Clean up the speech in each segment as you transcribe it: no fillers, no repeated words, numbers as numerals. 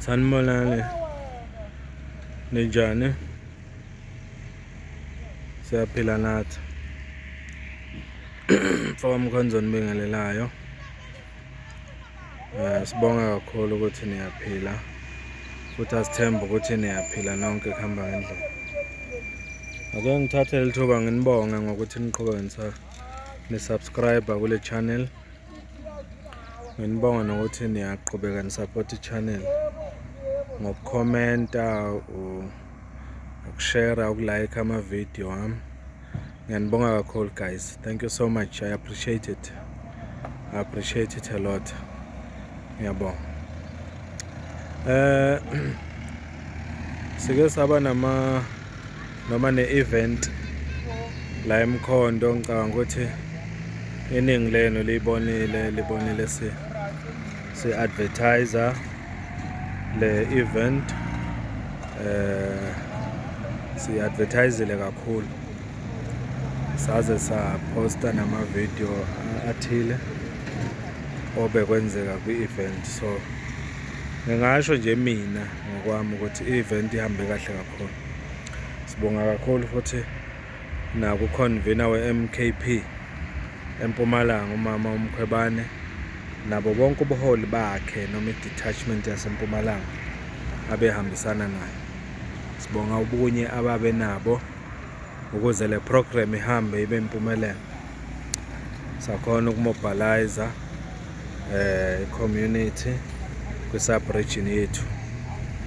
Sanibonani, ninjani? Siyaphila nathi. Mfowethu Mkhonzweni Bingelelayo. Sibonga kakhulu ukuthi niyaphila. Futhi asithemba ukuthi niyaphila nonke kuhamba ngendlela. Ake ngithathe leli thuba nginibonge ngokuthi niqhubeke nisubscribe kule channel. Nginibonga nokuthi niyaqhubeka nisupport i-channel ngokukhomenta, ukushare, ukulike ama-video ami. Ngiyanibonga kakhulu guys. Thank you so much. I appreciate it. I appreciate it a lot. Ngiyabonga. Sike saba noma ne-event la eMkhondo. Ngicabanga ukuthi iningi lenu libonile si-advertiser le event. Si-advertisele kakhulu. Saze saposta nama-video athile obekwenzeka kwi-event. So ngingasho nje mina ngokwami ukuthi i-event ihambe kahle kakhulu. Sibonga kakhulu futhi naku-convener we-MKP eMpumalanga, umama uMkhwebane, nabo bonke ubuholi bakhe noma i-detachment yaseMpumalanga abehambisana naye. Sibonga ubunye ababe nabo ukuze le program ihambe ibe impumelelo. Sakhona ukumobilize i-community kwi-sub-region yethu.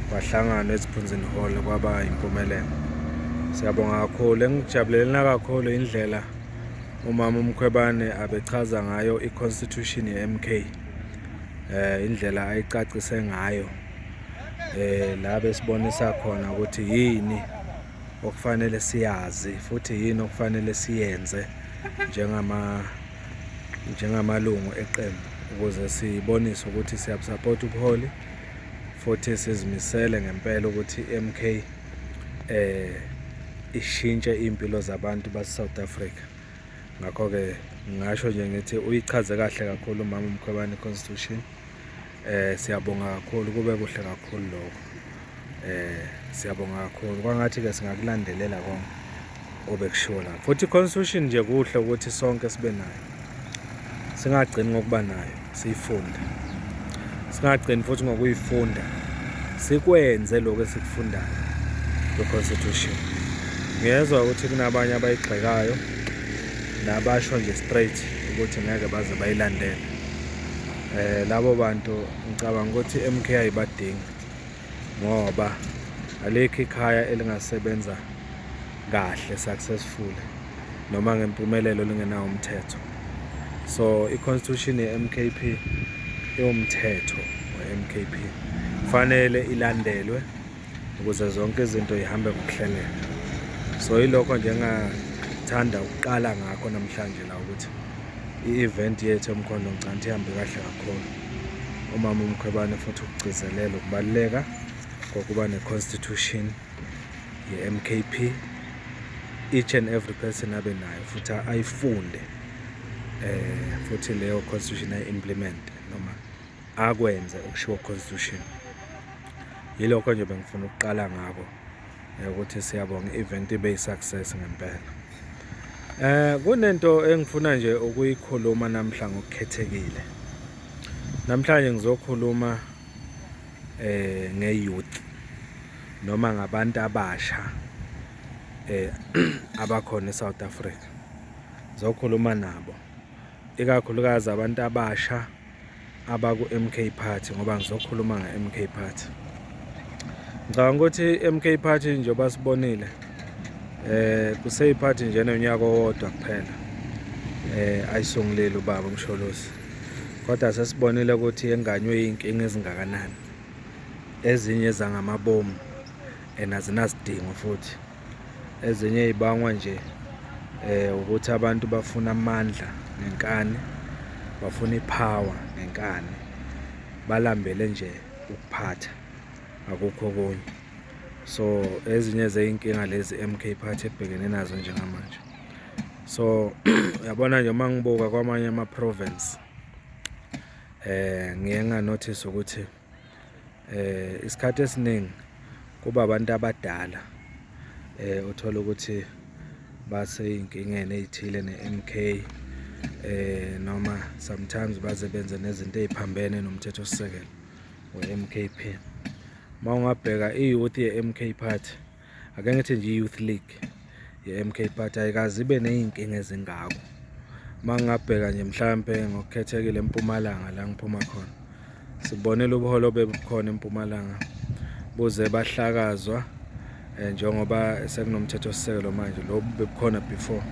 Kwahlangana eSiphunzini Hall kwaba impumelelo. Siyabonga kakhulu. Engijabulelena kakhulu indlela umama uMkhwebane abechaza ngayo i-constitution ye-MK. Indlela ayicacise ngayo. La besibonisa khona ukuthi yini okufanele siyazi futhi yini okufanele siyenze njengamalungu eqembu ukuze sibonise ukuthi siyabsupport ubuholi futhi sizimisele ngempela ukuthi i-MK ishintshe impilo zabantu base-South Africa. Ngakho-ke ngingasho nje ngithi uyichaze kahle kakhulu umama uMkhwebane i-constitution. Siyabonga kakhulu, kube kuhle kakhulu lokho. Siyabonga kakhulu. Kwangathi-ke singakulandelela konke obekushiwo la. Futhi i-constitution nje kuhle ukuthi sonke sibe nayo. Singagcini ngokuba nayo, siyifunde. Singagcini futhi ngokuyifunda, sikwenze lokho esikufundayo kwi-constitution. Ngiyezwa ukuthi kunabanye abayigxekayo nabasho nje straight ukuthi ngeke baze bayilandele. Labo bantu ngicabanga ukuthi MK ayibadingi ngoba alikho ikhaya elingasebenza kahle successful noma ngempumelelo lingenawo umthetho. So i-constitution ye-MKP iwumthetho we-MKP. Kufanele ilandelwe ukuze zonke izinto zihambe ngokuhleleka. So yilokho nje engathanda ukuqala ngakho namhlanje la ukuthi i-event yethu eMkhondo ngicabanga ihambe kahle kakhulu. Umama uMkhwebane futhi ukugcizelela ukubaluleka kokuba ne-constitution ye-MKP. Each and every person abe nayo futhi ayifunde, futhi leyo constitution ayi-implement noma akwenze okushiwo constitution. Yilokho nje bengifuna ukuqala ngako ukuthi siyabonga i-event ibe yi-success ngempela. Kunento engifuna nje ukuyikhuluma namhla ngokukhethekile. Namhlanje ngizokhuluma nge-youth noma ngabantu abasha abakhona eSouth Africa. Ngizokhuluma nabo, ikakhulukazi abantu abasha abaku-MK Party ngoba ngizokhuluma nge-MK Party. Ngicabanga ukuthi i-MK Party njengoba sibonile kuseyiphathi nje nonyaka owodwa kuphela ayisungulile ubaba uMsholozi. Kodwa sesibonile ukuthi yenganywe iy'nkinga ezingakanani. Ezinye zangamabomu azinasidingo futhi. Ezinye zibangwa nje ukuthi abantu bafuna amandla nenkani, bafuna ipower nenkani, balambele nje ukuphatha, akukho okunye. So ezinye zey'nkinga lezi MK Party ebhekene nazo njengamanje. So uyabona nje uma ngibuka kwamanye ama-province ngiye nganotice ukuthi isikhathi esiningi kuba abantu abadala uthola ukuthi basey'nkingeni ey'thile ne-MK, noma sometimes baze benze nezinto ey'phambene nomthethosisekelo we-MKP. Uma ungabheka i-youth ye-MK Party, ake ngithi nje i-Youth League ye-MK Party ayikaze ibe ney'nkinga ezingako. Uma ngingabheka nje mhlampe ngokukhethekile eMpumalanga la ngiphuma khona, sibonile ubuholo bebukhona eMpumalanga buze bahlakazwa njengoba sekunomthethosisekelo manje, lobu bebukhona before.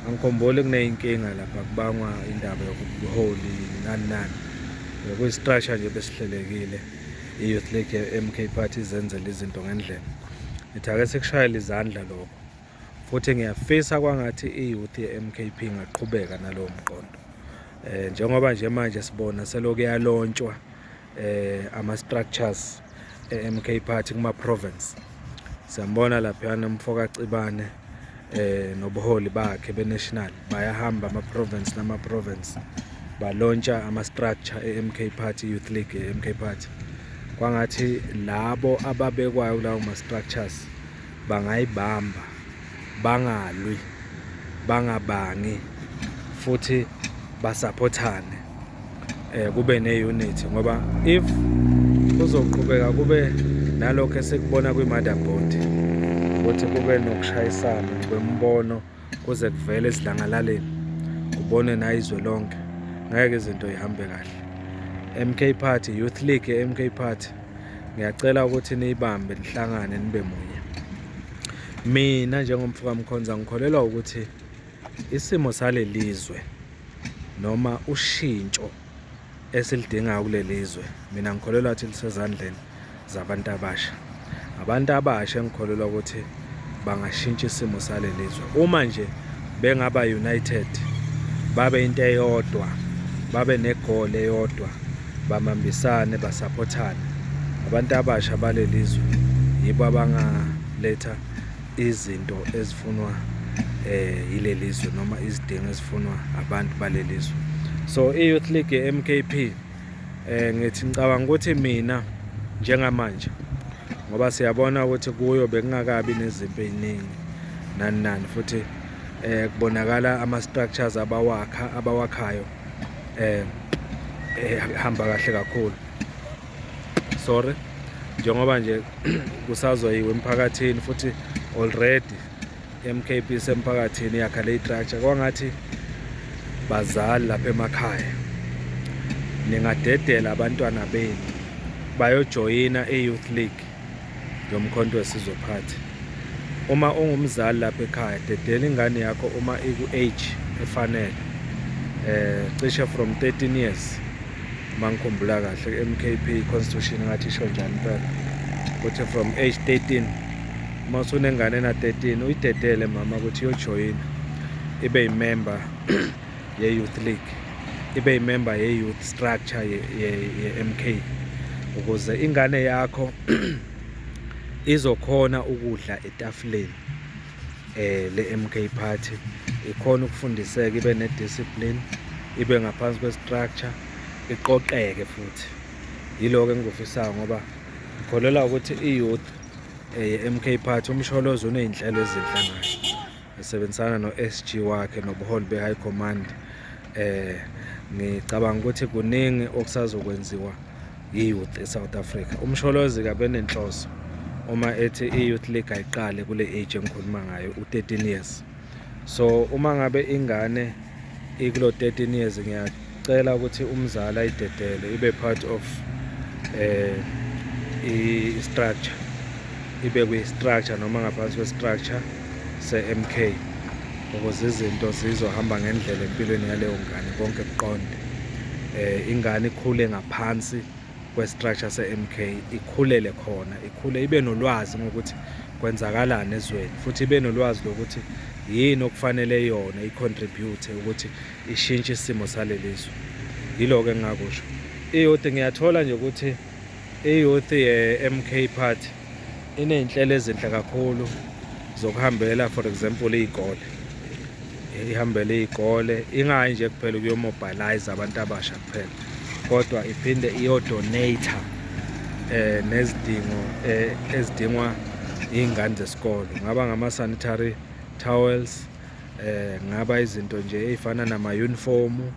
Angikhumbuli kuney'nkinga lapha kubangwa indaba yobuholi nani nani. Bekuyi-structure nje besihlelekile, i-Youth League ye-MK Party izenzela izinto ngendlela. Ngithi ake sikushayele izandla lokho, futhi ngiyafisa kwangathi i-youth ye-MKP ingaqhubeka nalowo mqondo. Njengoba nje manje sibona selokhu yalontshwa ama-structures e-MK Party kuma-province. Siyambona laphayana umfoka Cibane nobuholi bakhe be-national bayahamba ama-province nama-province balontsha ama-structure e-MK Party, Youth League ye-MK Party. Kwangathi labo ababekwayo kulawo ma-structures bangayibamba, bangalwi, bangabangi, futhi basaphothane, kube ne-unity, ngoba if kuzoqhubeka kube nalokho esikubona kwi-motherboard ukuthi kube nokushayisana kwemibono kuze kuvele esidlangalaleni, ubone nayo izwe lonke, ngeke izinto zihambe kahle. MK Party, Youth League ye-MK Party, ngiyacela ukuthi niyibambe, nihlangane, nibe munye. Mina njengomfoka Mkhonza ngikholelwa ukuthi isimo salelizwe noma ushintsho esilidingayo kulelizwe, mina ngikholelwa ukuthi lisezandleni zabantu abasha. Abantu abasha ngikholelwa ukuthi bangashintsha isimo salelizwe uma nje bengaba united, babe into eyodwa, babe negoal eyodwa, bamambisane, basaphothane. Abantu abasha balelizwe yibo abangaletha izinto ezifunwa yilelizwe noma izidingo ezifunwa abantu balelizwe. So i-Youth League ye-MKP ngithi ngicabanga ukuthi mina njengamanje, ngoba siyabona ukuthi kuyo bekungakabi nezimpi ey'ningi nani nani, futhi kubonakala ama-structures abawakhayo hamba kahle kakhulu. Sorry, njengoba nje kusazoyiwe emphakathini, futhi already MKP semphakathini yakha le structure. Kwangathi bazali lapha emakhaya ningadedela abantwana benu bayojoyina i-Youth League yomkhonto weSizwe Party. Uma ungumzali lapha ekhaya, dedela ingane yakho uma iku-age efanele, cishe from 13 years mangikhumbula kahle, MKP constitution ngathi isho njalo impela, ukuthi from age 13, uma usunengane na 13 uyidedele mama ukuthi uyojoyina, ibe yimember ye-Youth League, ibe yimember ye-youth structure ye-MK, ukuze ingane yakho izokhona ukudla etafuleni le-MK Party, ikhona ukufundiseka, ibe ne-discipline, ibe ngaphansi kwe-structure, iqoqeke futhi. Yiloko engikufisayo, ngoba ngikholelwa ukuthi i-youth ye-MK Party umsholozi uney'nhlelo ezinhle ngayo, esebenzisana no-SG wakhe nobuholi be-High Command. Ngicabanga ukuthi kuningi okusazokwenziwa yi-youth eSouth Africa. Umsholozi kabe nenhloso uma ethi i-Youth League ayiqale kule age engikhuluma ngayo, u-13 years. So uma ngabe ingane ikulo 13 years, ngiyacela ukuthi umzali ayidedele, ibe part of i-structure, ibe kwi-structure noma ngaphansi kwe-structure se-MK, ukuze izinto zizohamba ngendlela empilweni yaleyo ngane, konke kuqonde. Ingane ikhule ngaphansi kwe-structure se-MK, ikhulele khona, ikhule ibe nolwazi ngokuthi kwenzakalani ezweni, futhi ibe nolwazi lokuthi yini okufanele yona i-contribute ukuthi ishintshe isimo salelizwe. Yiloko engingakusho. I-youth ngiyathola nje ukuthi i-youth ye-MK Party iney'nhlelo ezinhle kakhulu zokuhambela, for example, iy'kole, ihambele iy'kole, ingayi nje kuphela ukuyomobilize abantu abasha kuphela, kodwa iphinde iyo-donate nezidingo ezidingwa iy'ngane zesikole. Kungaba ngama-sanitary towels, kungaba izinto nje ey'fana nama-yunifomu,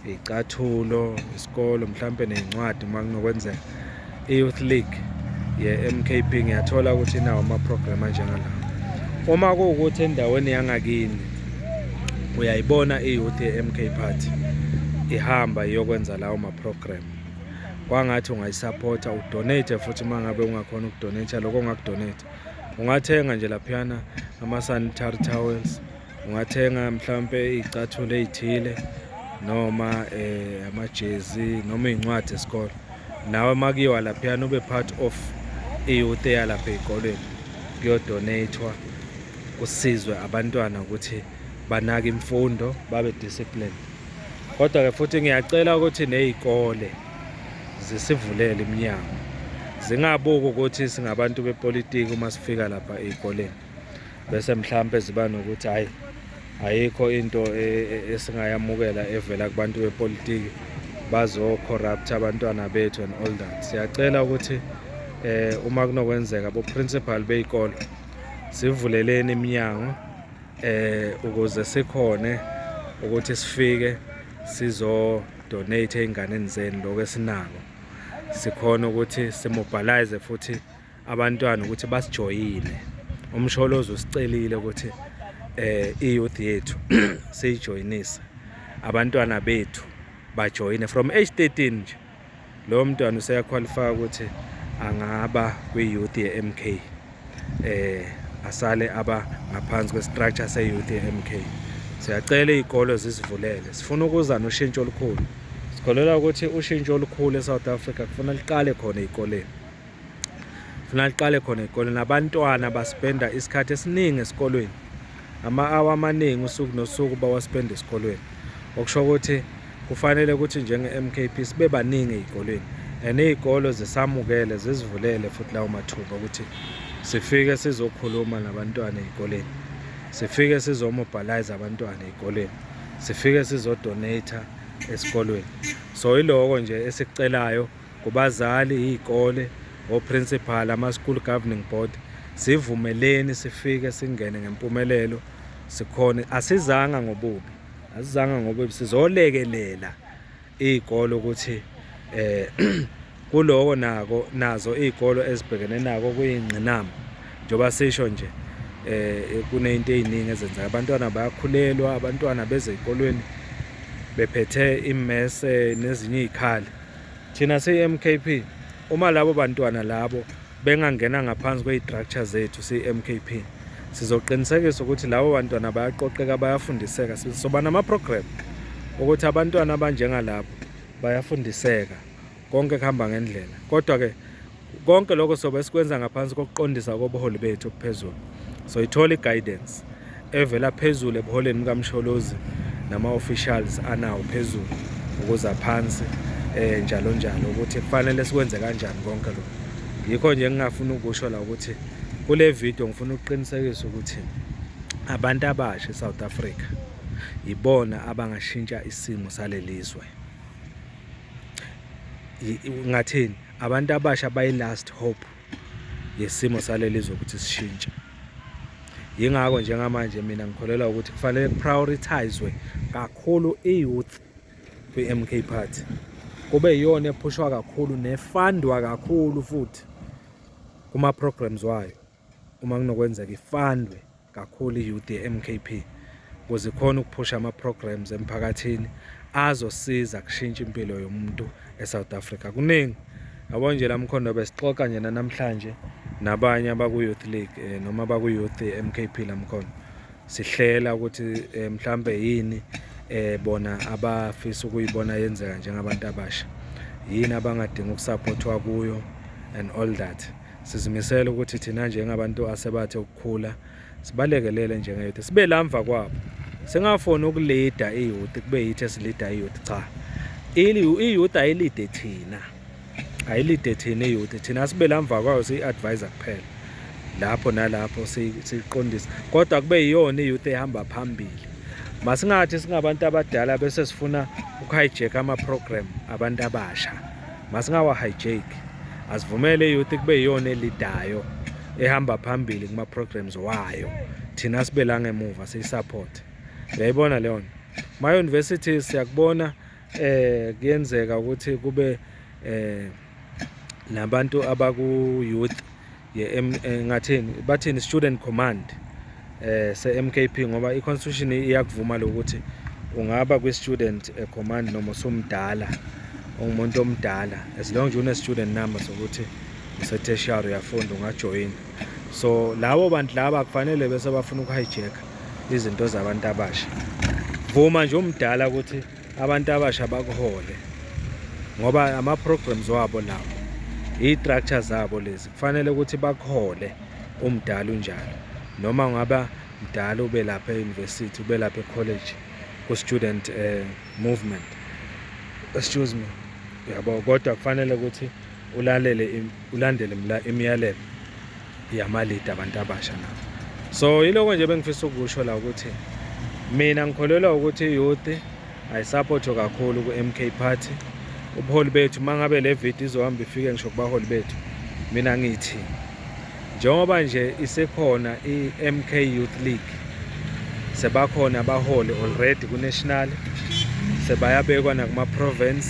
iy'cathulo, isikolo, mhlampe ney'ncwadi uma kunokwenzeka. I-Youth League ye-MKP ngiyathola ukuthi inawo ama-program anjengalawo. Uma kuwukuthi endaweni yangakini uyayibona i-youth ye-MK Party ihamba iyokwenza lawo ma-program, kwangathi ungayisapota, udonate futhi uma ngabe ungakhona ukudonate lokho ongakudonate. Ungathenga nje laphiyana ama-sanitary towels, ungathenga mhlampe iy'cathulo ey'thile noma amajezi noma iy'ncwadi zesikole. Nawe makuyiwa laphiyana ube part of i-youth eyalapha ey'koleni, kuyodonate-wa, kusizwe abantwana ukuthi banake imfundo, babe discipline. Kodwa-ke futhi ngiyacela ukuthi ney'kole zisivulele iminyango, zingabuki ukuthi singabantu bepolitiki uma sifika lapha ey'koleni bese mhlampe ziba nokuthi hhayi ayikho into esingayamukela evela kubantu bepolitiki bazo-corrupt abantwana bethu and all that. Siyacela ukuthi uma kunokwenzeka bo-principal bey'kole sivuleleni iminyango ukuze sikhone ukuthi sifike sizo-donate ey'nganeni zenu lokho esinako, sikhona ukuthi simobilize futhi abantwana ukuthi basijoyine. Umsholozi usicelile ukuthi i-youth yethu siyijoyinise, abantwana bethu bajoyine from age 13 nje. Lowo mntwana useyakhwalifya ukuthi angaba kwi-youth ye-MK, asale aba ngaphansi kwe-structure se-youth ye-MK. Siyacela iy'kole zisivulele, sifuna ukuza noshintsho olukhulu. Sikholelwa ukuthi ushintsho olukhulu eSouth Africa kufuna liqale khona ey'koleni, kufuna liqale khona ey'koleni. Abantwana baspenda isikhathi esiningi esikolweni, ama-hour amaningi usuku nosuku bawaspenda esikolweni, okusho ukuthi kufanele ukuthi njenge-MKP sibe baningi ey'koleni, and iy'kolo zisamukele zisivulele futhi lawo mathuba ukuthi sifike sizokhuluma nabantwana ey'koleni, sifike sizomobilize abantwana ey'koleni, sifike sizodonata esikolweni. So iloko nje esikucelayo kubazali, iy'kole, o-principal, ama-school governing board, sivumeleni sifike singene ngempumelelo, sikhone. Asizanga ngobubi, sizolekelela iy'kole ukuthi kuloko nazo iy'kolo ezibhekene nako kuyingqinamba. Njengoba sisho nje kuney'nto ey'ningi ezenzeka, abantwana bayakhulelwa, abantwana beze ey'kolweni bephethe imese nezinye iy'khali. Thina siyi-MKP, uma labo bantwana labo bengangena ngaphansi kwey'structure zethu siyi-MKP, sizoqinisekisa ukuthi labo bantwana bayaqoqeka, bayafundiseka. Sizoba nama-program ukuthi abantwana abanjengalabo bayafundiseka, konke kuhamba ngendlela. Kodwa-ke konke lokho sobe sikwenza ngaphansi kokuqondisa kobuholi bethu obuphezulu. So ithola i-guidance evela phezulu ebuholeni bukamsholozi nama-officials anawo phezulu ukuza phansi njalo njalo ukuthi kufanele sikwenze kanjani konke lokho. Yikho nje ngingafuna ukusho la ukuthi kule video ngifuna ukuqinisekisa ukuthi abantu abasha eSouth Africa ibona abangashintsha isimo salelizwe. Ngathini? Abantu abasha bayi-last hope yesimo salelizwe ukuthi sishintshe. Yingakho njengamanje mina ngikholelwa ukuthi kufanele prioritizwe kakhulu i-youth kwi-MK Party, kube yiyona ephushwa kakhulu nefandwa kakhulu futhi kuma-programs wayo. Uma kunokwenzeka ifandwe kakhulu i-youth ye-MKP ukuze ikhona ukuphusha ama-programs emphakathini azosiza kushintsha impilo yomuntu eSouth Africa. Kuningi yabo nje la mkhondo besixoxa nje namhlanje nabanye abaku-Youth League noma abaku-youth ye-MKP la mkhondo, sihlela ukuthi mhlambe yini bona abafisa ukuyibona yenzeka njengabantu abasha, yini abangadinga ukusappothwa kuyo and all that. Sizimisela ukuthi thina njengabantu asebathe ukukhula sibalekelele njengeyouth, sibe lamva kwabo. Singafuni ukulida i-youth kube yithi esilida i-youth, cha. I-youth ayilide thina, ayilide thina i-youth. Thina sibe lamva kwayo, siyi-advisor kuphela lapho nalapho siyiqondisa, kodwa kube yiyona i-youth ehamba phambili. Masingathi singabantu abadala bese sifuna uku-hijack ama-program abantu abasha, masingawa-hijack. asivumele i-youth kube yiyona elidayo ehamba phambili kuma programs wayo, thina sibe la ngemuva siyisupport. Uyayibona leyo nto. Ma university siyakubona kuyenzeka ukuthi kube nabantu abaku youth ngathini bathini student command se-MKP, ngoba i-constitution iyakuvuma lokuthi ungaba kwi-student command noma usumdala, ungumuntu omdala, as long as une-student number sokuthi use-tertiary uyafunda ungajoyina. So labo bantu laba kufanele bese bafuna uku-hijack izinto zabantu abasha. Vuma nje umdala ukuthi abantu abasha bakuhole, ngoba ama-programs wabo lawo, i-structure zabo lezi kufanele ukuthi bakuhole umdala unjalo, noma ungaba mdala ube lapha e-university, ube lapha e-college ku-student movement, excuse me, yabo. Kodwa kufanele ukuthi ulandele imiyalelo yamalidi abantu abasha nabo. So yiloko nje bengifisa ukusho la ukuthi mina ngikholelwa ukuthi i-youth ayisupport kakhulu ku-MK Party. Ubuholi bethu mangabe le video izohamba ifike ngisho kubaholi bethu, mina ngithi njengoba nje isekhona i-MK Youth League, sebakhona abaholi already ku-national, sebayabekwa nakuma-province,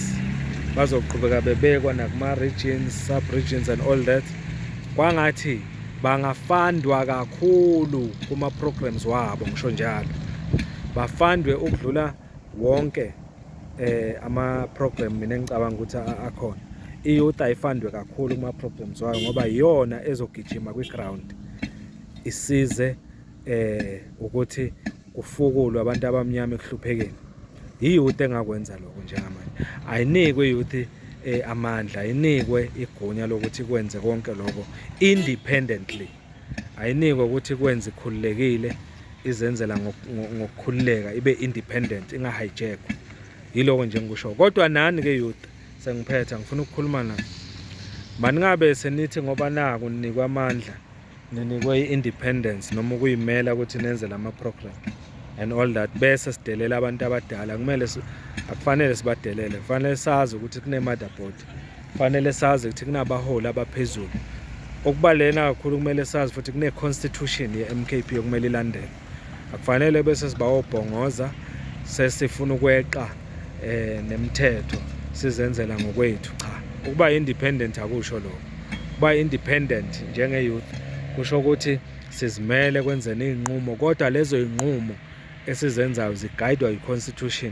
bazoqhubeka bebekwa nakuma-regions, sub-regions and all that. Kwangathi bangafandwa kakhulu kuma-programs wabo, ngisho njalo bafandwe ukudlula wonke ama-program mina engicabanga ukuthi akhona. I-youth ayifandwe kakhulu kuma-programs wayo ngoba iyona ezogijima kwi-ground isize ukuthi kufukulwe abantu abamnyama ekuhluphekeni. I-youth engakwenza lokho njengamanje. Ayinikwe i-youth amandla, ayinikwe igunya lokuthi kwenze konke lokho independently, ayinikwe ukuthi kwenze ikhululekile, izenzela ngokukhululeka, ibe independent, ingahijackwa. Yiloko nje ngikusho. Kodwa nani ke youth sengiphetha, ngifuna ukukhuluma nani. Maningabe senithi ngoba naku ninikwa amandla, ninikwe i-independence noma ukuyimela ukuthi nenze lama program and all that, bese sidelela abantu abadala. Kumele akufanele sibadelele, kufanele sazi ukuthi kune-motherboard, kufanele sazi ukuthi kunabaholi abaphezulu. Okubalena kakhulu kumele sazi futhi kune-constitution ye-MKP okumele ilandele. Akufanele bese sibawobhongoza sesifuna ukweqa nemithetho sizenzela ngokwethu. Cha, ukuba independent akusho lokho. Ukuba independent njenge-youth kusho ukuthi sizimele kwenzeni iy'nqumo, kodwa lezo y'nqumo esizenzayo zigayidwa yi-constitution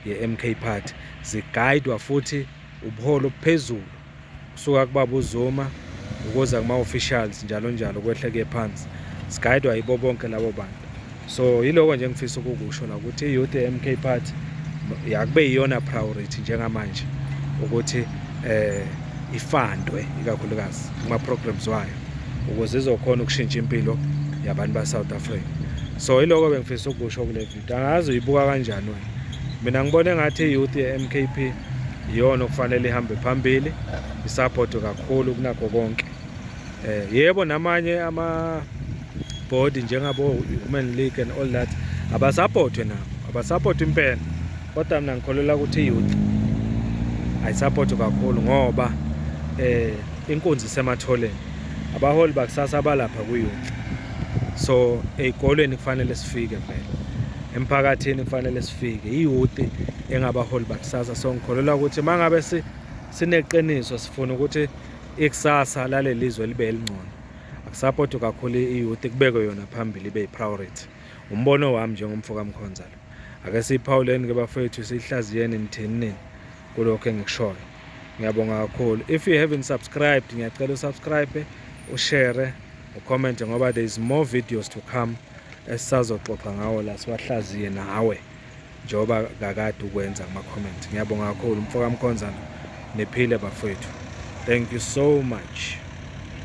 ye-MK Party, zigayidwa futhi ubuholi obuphezulu kusuka kubaba uZuma ukuza kuma-officials njalo njalo kwehleke phansi, zigayidwa yibo bonke labo bantu. So yiloko nje engifisa ukukusho la ukuthi i-youth ye-MK Party yakube yiyona priority njengamanje ukuthi ifandwe ikakhulukazi kuma-programs wayo ukuze izokhona ukushintsha impilo yabantu ba-South Africa. So yiloko bengifisa ukusho kule video. Angazi uyibuka kanjani wena. Mina ngibone ngathi i-youth ye-MKP iyona okufanele ihambe phambili, isupport kakhulu kunakho konke. Yebo namanye ama-body njengabo Women League and all that abasupportwe nabo, abasupport impela. Kodwa mina ngikholelwa ukuthi i-youth ayisupport kakhulu ngoba inkunzi isematholeni. Abaholi bakusasa balapha ku-youth. So ey'kolweni kufanele sifike vele, emphakathini kufanele sifike, i-youth engabaholi bakusasa. So ngikholelwa ukuthi mangabe sineqiniso sifuna ukuthi ikusasa lale lizwe libe elingcono, akusupport kakhulu i-youth, kubekwe yona phambili, ibe yi-priority. Umbono wami njengomfoka Mkhonza lo. Ake siyiphawuleni ke bafethu, sihlaziyeni nithenini kulokho engikushoyo. Ngiyabonga kakhulu. If you haven't subscribed, ngiyacela usubscribe, ushare, ucomment ngoba there is more videos to come esisazoxoxa ngawo la, siwahlaziye nawe njengoba kakade ukwenza ama-comment. Ngiyabonga kakhulu umfoka Mkhonza, niphile bafethu. Thank you so much.